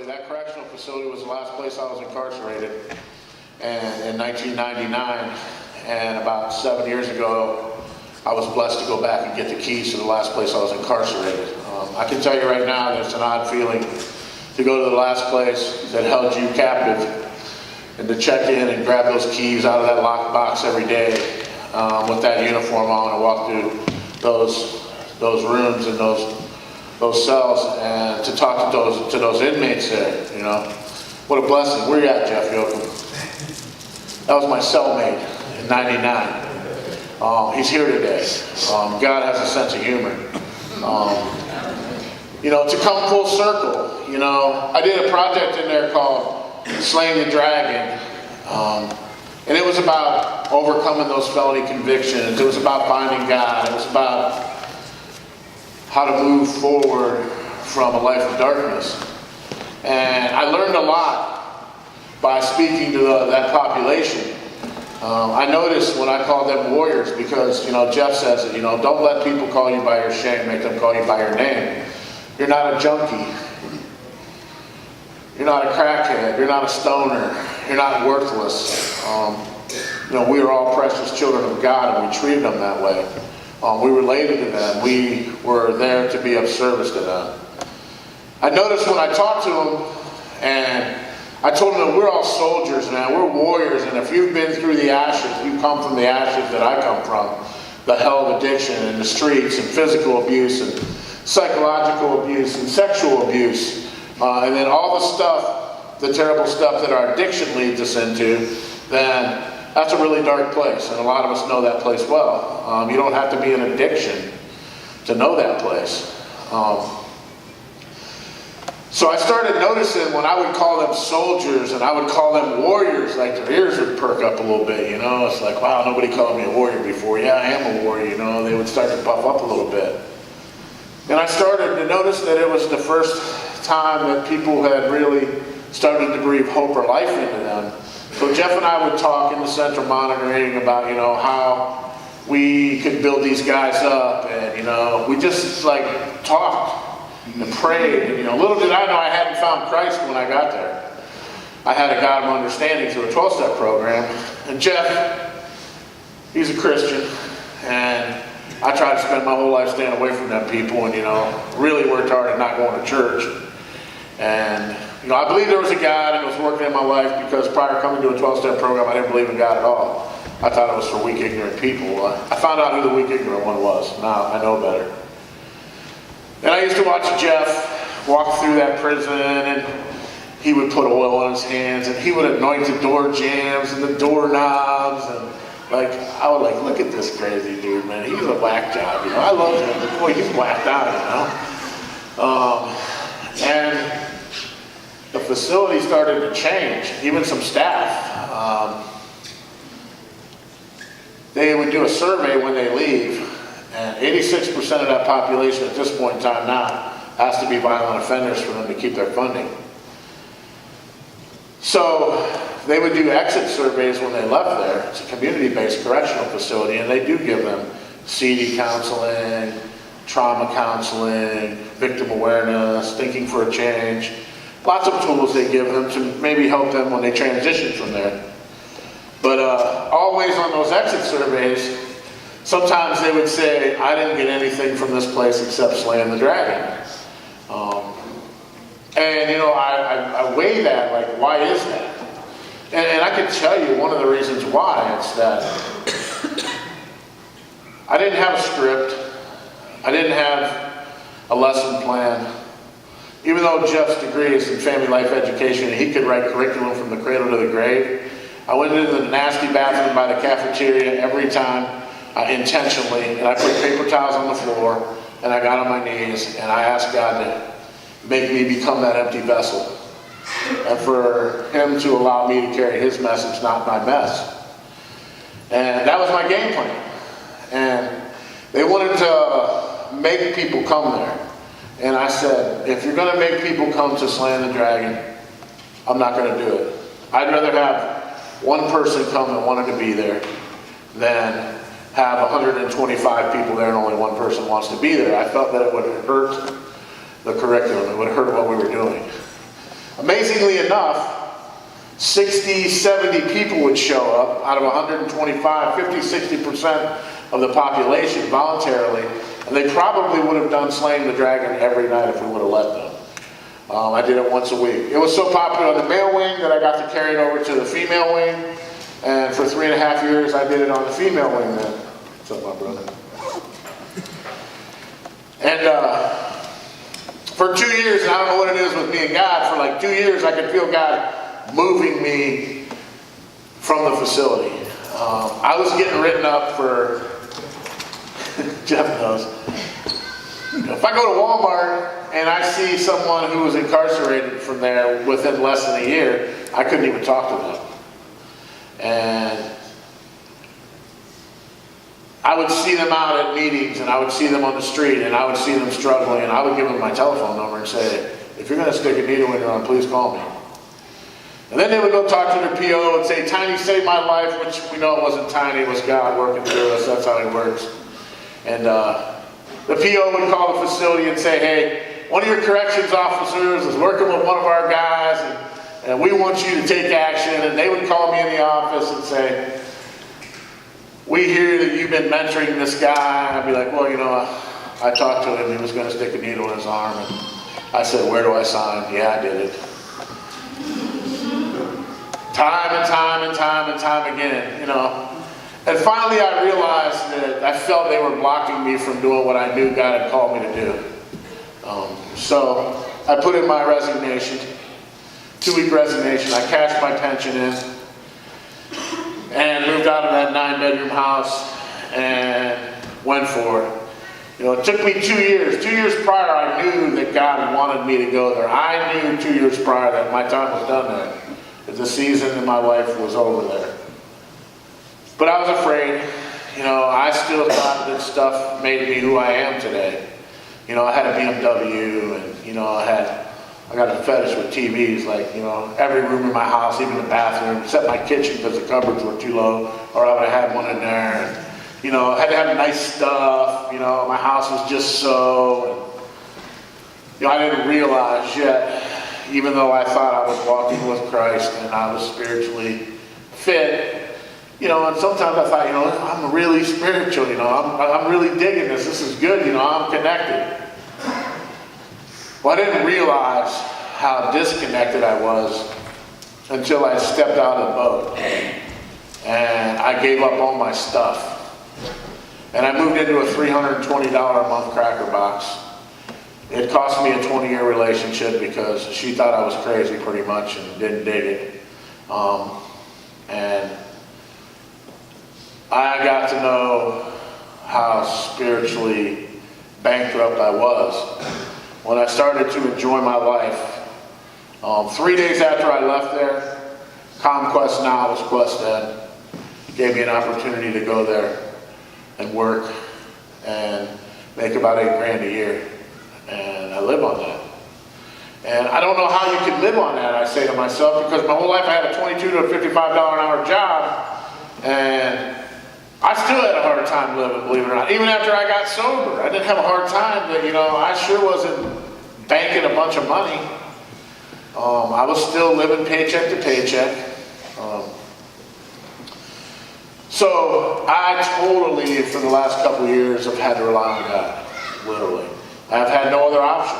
facility. That correctional facility was the last place I was incarcerated and in 1999. And about 7 years ago, I was blessed to go back and get the keys to the last place I was incarcerated. I can tell you right now, there's an odd feeling to go to the last place that held you captive and to check in and grab those keys out of that locked box every day with that uniform on and walk through those rooms and those cells and to talk to those inmates there, you know. What a blessing. Where you at, Jeff Yoakum? That was my cellmate in 99. He's here today. God has a sense of humor. You know, to come full circle, you know, I did a project in there called Slaying the Dragon. And it was about overcoming those felony convictions. It was about finding God. It was about how to move forward from a life of darkness. And I learned a lot by speaking to that population. I noticed when I called them warriors, because, you know, Jeff says it, you know, don't let people call you by your shame, make them call you by your name. You're not a junkie. You're not a crackhead. You're not a stoner. You're not worthless. You know, we are all precious children of God, and we treated them that way. We related to them. We were there to be of service to them. I noticed when I talked to them, and I told them that we're all soldiers, man. We're warriors, and if you've been through the ashes, you come from the ashes that I come from, the hell of addiction and the streets and physical abuse and psychological abuse and sexual abuse, and then all the stuff, the terrible stuff that our addiction leads us into, then that's a really dark place, and a lot of us know that place well. You don't have to be in addiction to know that place. So I started noticing when I would call them soldiers and I would call them warriors, like their ears would perk up a little bit, you know. It's like, wow, nobody called me a warrior before. Yeah, I am a warrior, you know. They would start to puff up a little bit. And I started to notice that it was the first time that people had really started to breathe hope or life into them. So Jeff and I would talk in the central monitoring about, you know, how we could build these guys up, and, you know, we just like talked and prayed, and, you know, little did I know I hadn't found Christ when I got there. I had a God of understanding through a 12-step program, and Jeff, he's a Christian, and I tried to spend my whole life staying away from them people, and, you know, really worked hard at not going to church. And, you know, I believe there was a God and it was working in my life, because prior to coming to a 12-step program, I didn't believe in God at all. I thought it was for weak, ignorant people. I found out who the weak, ignorant one was. Now I know better. And I used to watch Jeff walk through that prison, and he would put oil on his hands, and he would anoint the door jambs and the doorknobs, and like, I would like, look at this crazy dude, man. He's a whack job, you know. I love him, but boy, he's whacked out, you know. And the facility started to change, even some staff. They would do a survey when they leave, and 86% of that population at this point in time now has to be violent offenders for them to keep their funding. So they would do exit surveys when they left there. It's a community-based correctional facility, and they do give them CD counseling, trauma counseling, victim awareness, thinking for a change. Lots of tools they give them to maybe help them when they transition from there. But always on those exit surveys, sometimes they would say, I didn't get anything from this place except slaying the dragon. And, you know, I weigh that, like, why is that? And I can tell you one of the reasons why. It's that I didn't have a script. I didn't have a lesson plan. Even though Jeff's degree is in family life education and he could write curriculum from the cradle to the grave, I went into the nasty bathroom by the cafeteria every time intentionally, and I put paper towels on the floor, and I got on my knees, and I asked God to make me become that empty vessel, and for him to allow me to carry his message, not my mess. And that was my game plan. And they wanted to make people come there. And I said, if you're going to make people come to Slaying the Dragon, I'm not going to do it. I'd rather have one person come that wanted to be there than have 125 people there and only one person wants to be there. I felt that it would hurt the curriculum. It would hurt what we were doing. Amazingly enough, 60, 70 people would show up out of 125, 50, 60% of the population voluntarily, and they probably would have done Slaying the Dragon every night if we would have let them. I did it once a week. It was so popular on the male wing that I got to carry it over to the female wing, and for 3.5 years I did it on the female wing then. What's up, my brother? And for 2 years, and I don't know what it is with me and God, for like 2 years I could feel God moving me from the facility. I was getting written up for, Jeff knows, if I go to Walmart and I see someone who was incarcerated from there within less than a year, I couldn't even talk to them. And I would see them out at meetings, and I would see them on the street, and I would see them struggling, and I would give them my telephone number and say, if you're going to stick a needle in your arm, please call me. And then they would go talk to their PO and say, Tiny saved my life, which we know it wasn't Tiny, it was God working through us. That's how he works. And the PO would call the facility and say, hey, one of your corrections officers is working with one of our guys, and we want you to take action. And they would call me in the office and say, we hear that you've been mentoring this guy. And I'd be like, well, you know, I talked to him. He was going to stick a needle in his arm. And I said, where do I sign? Yeah, I did it. Time and time and time and time again, you know. And finally I realized that I felt they were blocking me from doing what I knew God had called me to do. So I put in my resignation, 2-week resignation. I cashed my pension in and moved out of that 9-bedroom house and went for it. You know, it took me 2 years. 2 years prior, I knew that God wanted me to go there. I knew 2 years prior that my time was done there, that the season in my life was over there. But I was afraid. You know, I still thought that stuff made me who I am today. You know, I had a BMW, and, you know, I got a fetish with TVs, like, you know, every room in my house, even the bathroom, except my kitchen because the cupboards were too low, or I would have had one in there. And, you know, I had to have nice stuff. You know, my house was just so. And, you know, I didn't realize yet, even though I thought I was walking with Christ and I was spiritually fit, you know, and sometimes I thought, you know, I'm really spiritual, you know, I'm really digging this. This is good, you know, I'm connected. Well, I didn't realize how disconnected I was until I stepped out of the boat and I gave up all my stuff. And I moved into a $320 a month cracker box. It cost me a 20-year relationship because she thought I was crazy pretty much and didn't dig it. And I got to know how spiritually bankrupt I was when I started to enjoy my life. 3 days after I left there, ComQuest Now was Quest Ed. Gave me an opportunity to go there and work and make about $8,000 a year. And I live on that. And I don't know how you can live on that, I say to myself, because my whole life I had a $22 to $55 an hour job, and I still had a hard time living, believe it or not. Even after I got sober, I didn't have a hard time, but, you know, I sure wasn't banking a bunch of money. I was still living paycheck to paycheck. So I totally, for the last couple of years, have had to rely on God, literally. I've had no other option.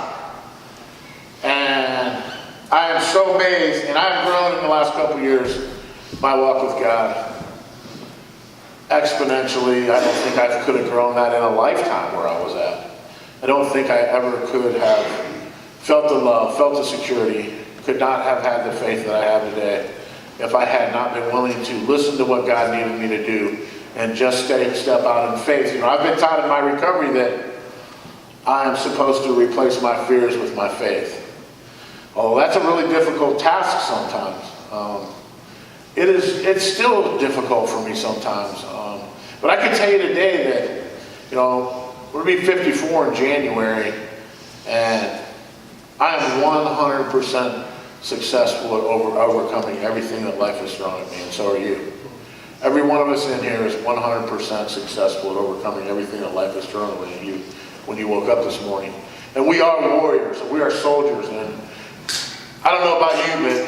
And I am so amazed, and I've grown in the last couple of years, my walk with God. Exponentially. I don't think I could have grown that in a lifetime where I was at. I don't think I ever could have felt the love, felt the security, could not have had the faith that I have today if I had not been willing to listen to what God needed me to do and just step out in faith. You know, I've been taught in my recovery that I am supposed to replace my fears with my faith. Oh, that's a really difficult task sometimes. It's still difficult for me sometimes. But I can tell you today that, you know, we're going to be 54 in January, and I am 100% successful at overcoming everything that life has thrown at me, and so are you. Every one of us in here is 100% successful at overcoming everything that life has thrown at you when you woke up this morning. And we are warriors, and we are soldiers, and I don't know about you, but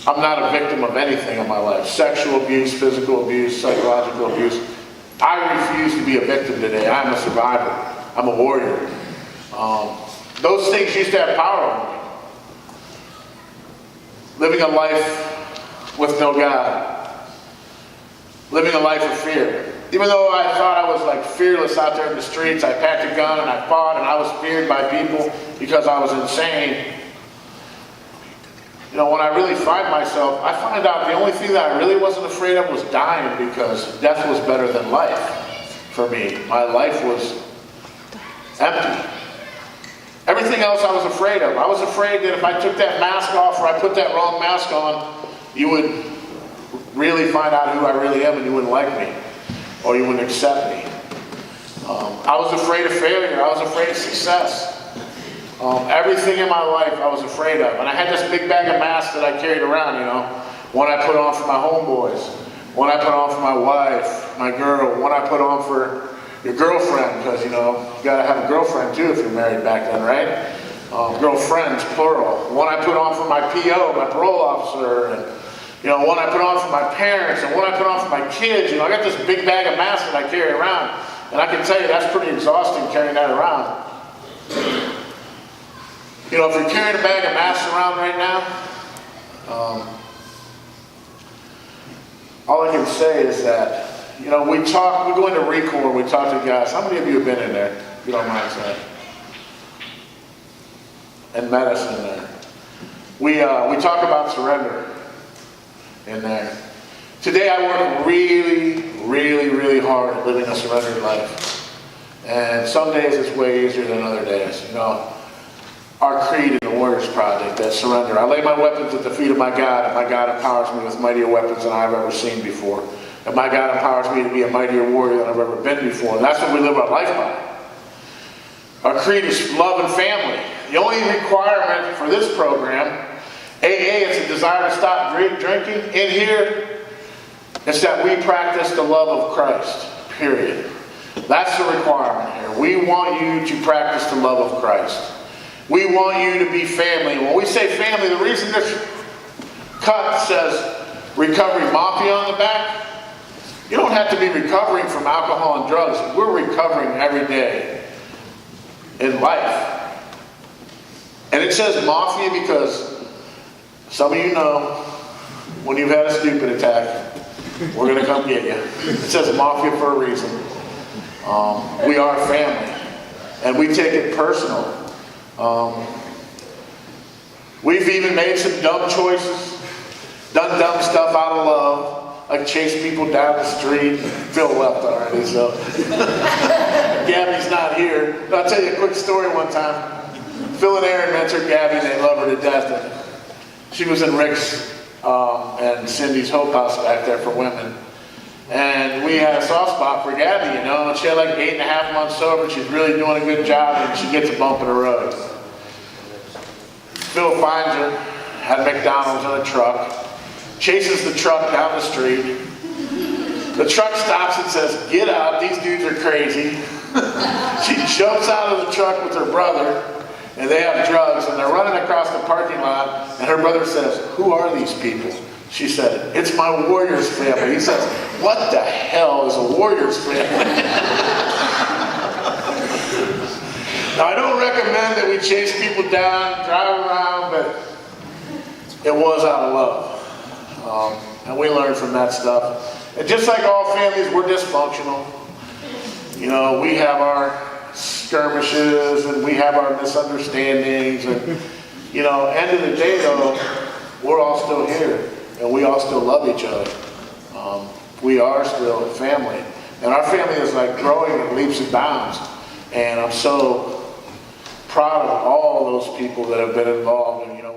I'm not a victim of anything in my life. Sexual abuse, physical abuse, psychological abuse. I refuse to be a victim today. I'm a survivor. I'm a warrior. Those things used to have power over me. Living a life with no God. Living a life of fear. Even though I thought I was like fearless out there in the streets, I packed a gun and I fought and I was feared by people because I was insane. You know, when I really find myself, I find out the only thing that I really wasn't afraid of was dying, because death was better than life for me. My life was empty. Everything else I was afraid of. I was afraid that if I took that mask off or I put that wrong mask on, you would really find out who I really am and you wouldn't like me, or you wouldn't accept me. I was afraid of failure. I was afraid of success. Everything in my life I was afraid of. And I had this big bag of masks that I carried around, you know. One I put on for my homeboys. One I put on for my wife, my girl. One I put on for your girlfriend, because, you know, you got to have a girlfriend too if you're married back then, right? Girlfriends, plural. One I put on for my PO, my parole officer, and, you know, one I put on for my parents, and one I put on for my kids. You know, I got this big bag of masks that I carry around. And I can tell you that's pretty exhausting carrying that around. You know, if you're carrying a bag of masks around right now, all I can say is that, you know, we go into Recor, we talk to guys. How many of you have been in there, if you don't mind saying? And medicine there. We talk about surrender in there. Today I work really, really, really hard at living a surrendered life. And some days it's way easier than other days, you know. Our creed in the Warriors Project, that surrender. I lay my weapons at the feet of my God, and my God empowers me with mightier weapons than I've ever seen before. And my God empowers me to be a mightier warrior than I've ever been before. And that's what we live our life by. Our creed is love and family. The only requirement for this program, AA, is a desire to stop drinking. In here, it's that we practice the love of Christ, period. That's the requirement here. We want you to practice the love of Christ. We want you to be family. When we say family, the reason this cut says Recovery Mafia on the back, you don't have to be recovering from alcohol and drugs. We're recovering every day in life. And it says Mafia because some of you know when you've had a stupid attack, we're going to come get you. It says Mafia for a reason. We are family. And we take it personal. We've even made some dumb choices, done dumb stuff out of love, like chase people down the street. Phil left already, so Gabby's not here. But I'll tell you a quick story one time. Phil and Aaron mentored Gabby, and they love her to death. And she was in Rick's and Cindy's Hope House back there for women. And we had a soft spot for Gabby, you know, and she had like 8.5 months sober. She's really doing a good job, and she gets a bump in the road. Phil finds her at McDonald's in a truck, chases the truck down the street. The truck stops and says, "Get out, these dudes are crazy." She jumps out of the truck with her brother, and they have drugs, and they're running across the parking lot, and her brother says, "Who are these people?" She said, "It's my Warriors family." He says, "What the hell is a Warriors family?" Now, I don't recommend that we chase people down, drive around, but it was out of love. And we learned from that stuff. And just like all families, we're dysfunctional. You know, we have our skirmishes and we have our misunderstandings. And, you know, end of the day, though, we're all still here. And we all still love each other. We are still a family. And our family is like growing in leaps and bounds. And I'm so proud of all those people that have been involved. And, you know,